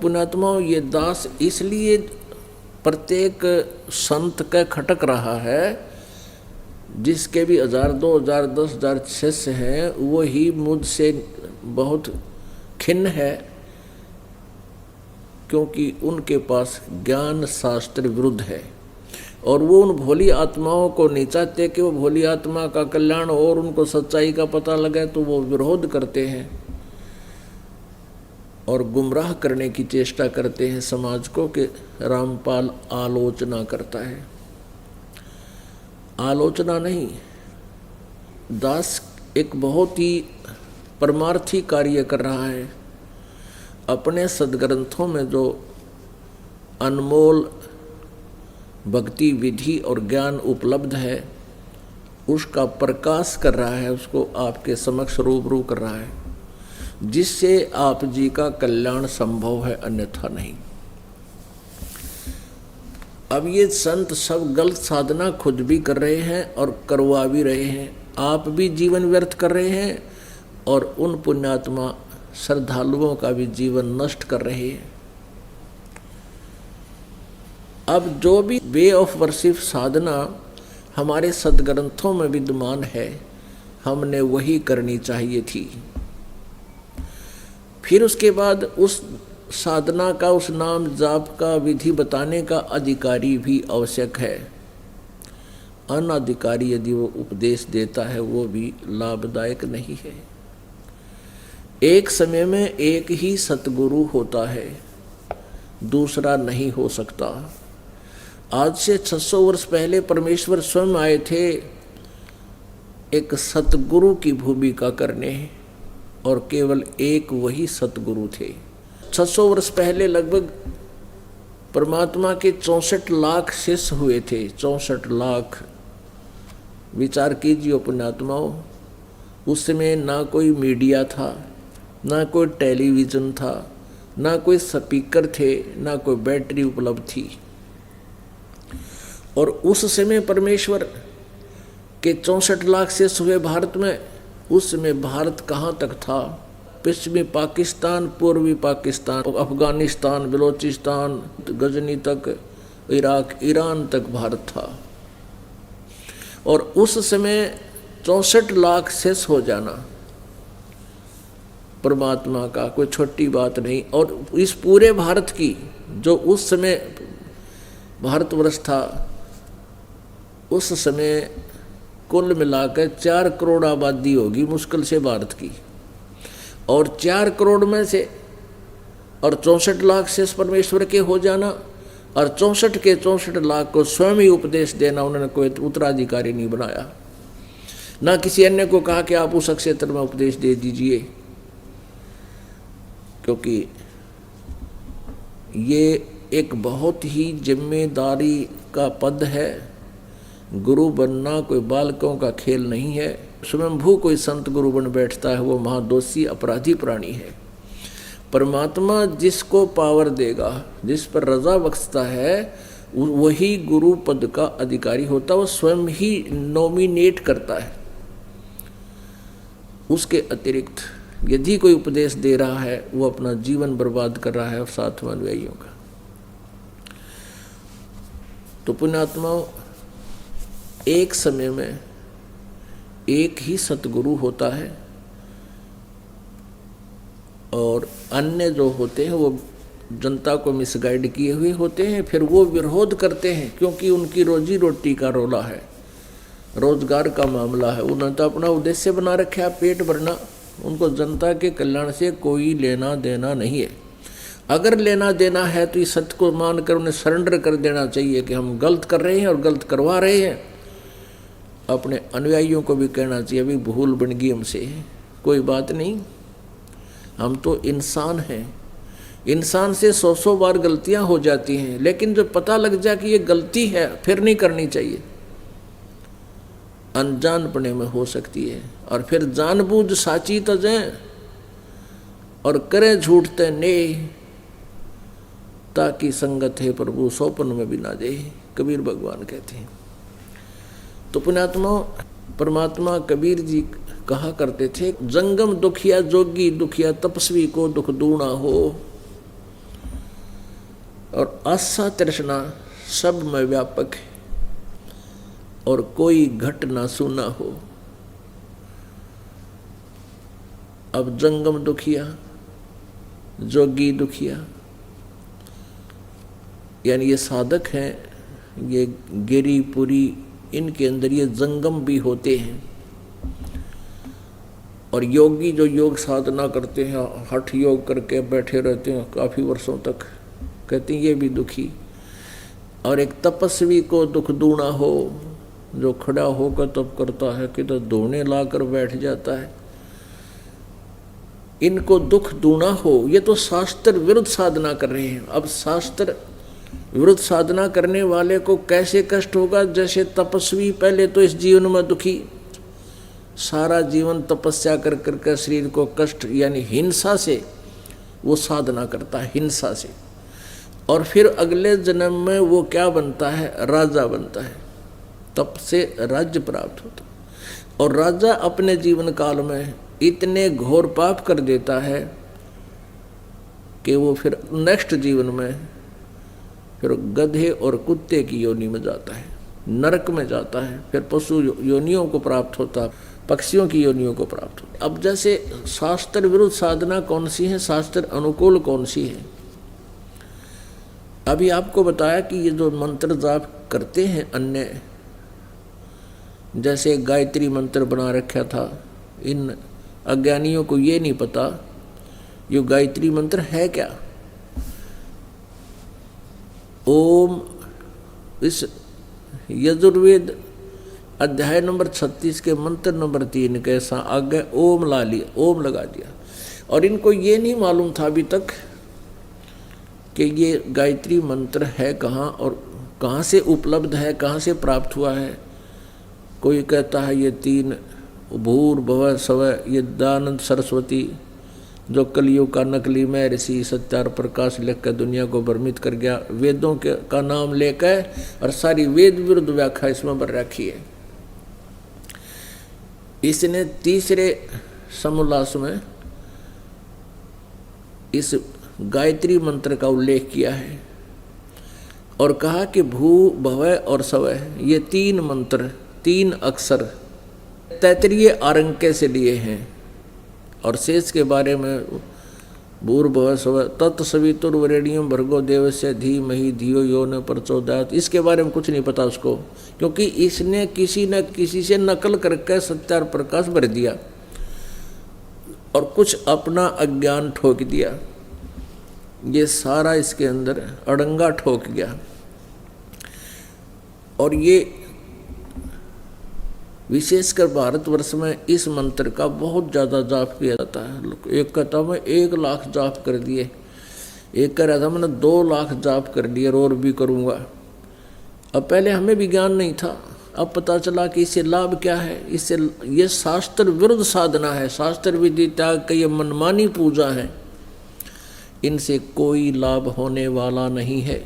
पुण्यात्माओं, ये दास इसलिए प्रत्येक संत का खटक रहा है, जिसके भी 1000, 2000, 10,000 शिष्य हैं, वो ही मुझसे बहुत खिन्न है, क्योंकि उनके पास ज्ञान शास्त्र विरुद्ध है। और वो उन भोली आत्माओं को नहीं चाहते कि वो भोली आत्मा का कल्याण हो और उनको सच्चाई का पता लगे, तो वो विरोध करते हैं और गुमराह करने की चेष्टा करते हैं समाज को कि रामपाल आलोचना करता है। आलोचना नहीं, दास एक बहुत ही परमार्थी कार्य कर रहा है। अपने सद्ग्रंथों में जो अनमोल भक्ति विधि और ज्ञान उपलब्ध है, उसका प्रकाश कर रहा है, उसको आपके समक्ष रूबरू कर रहा है, जिससे आप जी का कल्याण संभव है, अन्यथा नहीं। अब ये संत सब गलत साधना खुद भी कर रहे हैं और करवा भी रहे हैं, आप भी जीवन व्यर्थ कर रहे हैं और उन पुण्यात्मा श्रद्धालुओं का भी जीवन नष्ट कर रहे हैं। अब जो भी वे ऑफ वर्शिप साधना हमारे सद्ग्रंथों में विद्यमान है, हमने वही करनी चाहिए थी। फिर उसके बाद उस साधना का, उस नाम जाप का विधि बताने का अधिकारी भी आवश्यक है। अनाधिकारी यदि वो उपदेश देता है, वो भी लाभदायक नहीं है। एक समय में एक ही सतगुरु होता है, दूसरा नहीं हो सकता। आज से 600 वर्ष पहले परमेश्वर स्वयं आए थे एक सतगुरु की भूमिका करने, और केवल एक वही सतगुरु थे। 600 वर्ष पहले लगभग परमात्मा के 64 लाख शिष्य हुए थे। 64 लाख, विचार कीजिए पुण्यात्माओं। उस समय ना कोई मीडिया था, ना कोई टेलीविज़न था, ना कोई स्पीकर थे, ना कोई बैटरी उपलब्ध थी। और उस समय परमेश्वर के 64 लाख शिष्य हुए भारत में। उस समय भारत कहाँ तक था? पश्चिमी पाकिस्तान, पूर्वी पाकिस्तान, अफगानिस्तान, बलोचिस्तान, गजनी तक, इराक, ईरान तक भारत था। और उस समय 64 लाख शिष्य हो जाना परमात्मा का कोई छोटी बात नहीं। और इस पूरे भारत की, जो उस समय भारतवर्ष था, उस समय कुल मिलाकर 4 करोड़ आबादी होगी मुश्किल से भारत की। और 4 करोड़ में से और 64 लाख शेष परमेश्वर के हो जाना, और 64 के 64 लाख को स्वयं ही उपदेश देना। उन्होंने कोई उत्तराधिकारी नहीं बनाया, ना किसी अन्य को कहा कि आप उस क्षेत्र में उपदेश दे दीजिए, क्योंकि ये एक बहुत ही जिम्मेदारी का पद है। गुरु बनना कोई बालकों का खेल नहीं है। स्वयंभू कोई संत गुरु बन बैठता है, वो महादोषी अपराधी प्राणी है। परमात्मा जिसको पावर देगा, जिस पर रजा बख्शता है, वही गुरु पद का अधिकारी होता है। वो स्वयं ही नॉमिनेट करता है। उसके अतिरिक्त यदि कोई उपदेश दे रहा है, वो अपना जीवन बर्बाद कर रहा है साधु अनुयायियों का। तो पुण्यात्माओं, एक समय में एक ही सतगुरु होता है, और अन्य जो होते हैं वो जनता को मिसगाइड किए हुए होते हैं। फिर वो विरोध करते हैं, क्योंकि उनकी रोजी रोटी का रोला है, रोजगार का मामला है। उन्होंने तो अपना उद्देश्य बना रखा है पेट भरना। उनको जनता के कल्याण से कोई लेना देना नहीं है। अगर लेना देना है तो इस सत्य को मानकर उन्हें सरेंडर कर देना चाहिए कि हम गलत कर रहे हैं और गलत करवा रहे हैं। अपने अनुयायियों को भी कहना चाहिए, अभी भूल बन गई हमसे, कोई बात नहीं, हम तो इंसान हैं। इंसान से 100 बार गलतियां हो जाती हैं, लेकिन जब पता लग जाए कि ये गलती है, फिर नहीं करनी चाहिए। अनजानपने में हो सकती है, और फिर जानबूझ साची तजें और करें झूठते ने, ताकि संगत है प्रभु सोपन में भी ना दे, कबीर भगवान कहते हैं। तो पुण्यात्मा, परमात्मा कबीर जी कहा करते थे, जंगम दुखिया जोगी दुखिया तपस्वी को दुख दूना हो। आशा तृष्णा सब में व्यापक है और कोई घट ना सुना हो। अब जंगम दुखिया, जोगी दुखिया, यानी ये साधक हैं, ये गिरिपुरी, इनके अंदर ये जंगम भी होते हैं। और योगी जो योग साधना करते हैं, हठ योग करके बैठे रहते हैं काफ़ी वर्षों तक, कहते हैं ये भी दुखी। और एक तपस्वी को दुख दूना हो, जो खड़ा होकर तप करता है कि तो दोने लाकर बैठ जाता है, इनको दुख दूना हो, ये तो शास्त्र विरुद्ध साधना कर रहे हैं। अब शास्त्र विरुद्ध साधना करने वाले को कैसे कष्ट होगा? जैसे तपस्वी पहले तो इस जीवन में दुखी, सारा जीवन तपस्या कर करके शरीर को कष्ट यानी हिंसा से वो साधना करता है, हिंसा से, और फिर अगले जन्म में वो क्या बनता है? राजा बनता है। तप से राज्य प्राप्त होता है। और राजा अपने जीवन काल में इतने घोर पाप कर देता है कि वो फिर नेक्स्ट जीवन में फिर गधे और कुत्ते की योनि में जाता है, नरक में जाता है, फिर पशु योनियों को प्राप्त होता है, पक्षियों की योनियों को प्राप्त होता है। अब जैसे शास्त्र विरुद्ध साधना कौन सी है, शास्त्र अनुकूल कौन सी है? अभी आपको बताया कि ये जो मंत्र जाप करते हैं अन्य, जैसे गायत्री मंत्र बना रखा था, इन अज्ञानियों को ये नहीं पता ये गायत्री मंत्र है क्या। ओम, इस यजुर्वेद अध्याय नंबर 36 के मंत्र नंबर 3 के आगे ओम ला लिया, ओम लगा दिया। और इनको ये नहीं मालूम था अभी तक कि ये गायत्री मंत्र है कहाँ और कहाँ से उपलब्ध है, कहाँ से प्राप्त हुआ है। कोई कहता है ये 3 भूर भव स्व, ये दयानंद सरस्वती जो कलयुग का नकली में ऋषि सत्यार प्रकाश लिख कर दुनिया को भ्रमित कर गया, वेदों के का नाम लेकर और सारी वेद विरुद्ध व्याख्या इसमें भर रखी है। इसने तीसरे समोल्लास में इस गायत्री मंत्र का उल्लेख किया है और कहा कि भू भव और स्व, ये 3 मंत्र, 3 अक्षर तैतरीय आरंके से लिए हैं। और शेष के बारे में भूर्भुवः स्वः तत्सवितुर्वरेण्यं भर्गो देवस्य धीमहि धियो यो न प्रचोदयात्, इसके बारे में कुछ नहीं पता उसको, क्योंकि इसने किसी न किसी से नकल करके सत्यार प्रकाश भर दिया और कुछ अपना अज्ञान ठोक दिया। ये सारा इसके अंदर अड़ंगा ठोक गया। और ये विशेषकर भारतवर्ष में इस मंत्र का बहुत ज़्यादा जाप किया जाता है। एक कहता मैं 1 लाख जाप कर दिए, एक कह रहा था मैंने 2 लाख जाप कर दिए और भी करूँगा। अब पहले हमें भी ज्ञान नहीं था, अब पता चला कि इससे लाभ क्या है। इससे ये शास्त्र विरुद्ध साधना है, शास्त्र विधि त्याग का ये मनमानी पूजा है, इनसे कोई लाभ होने वाला नहीं है।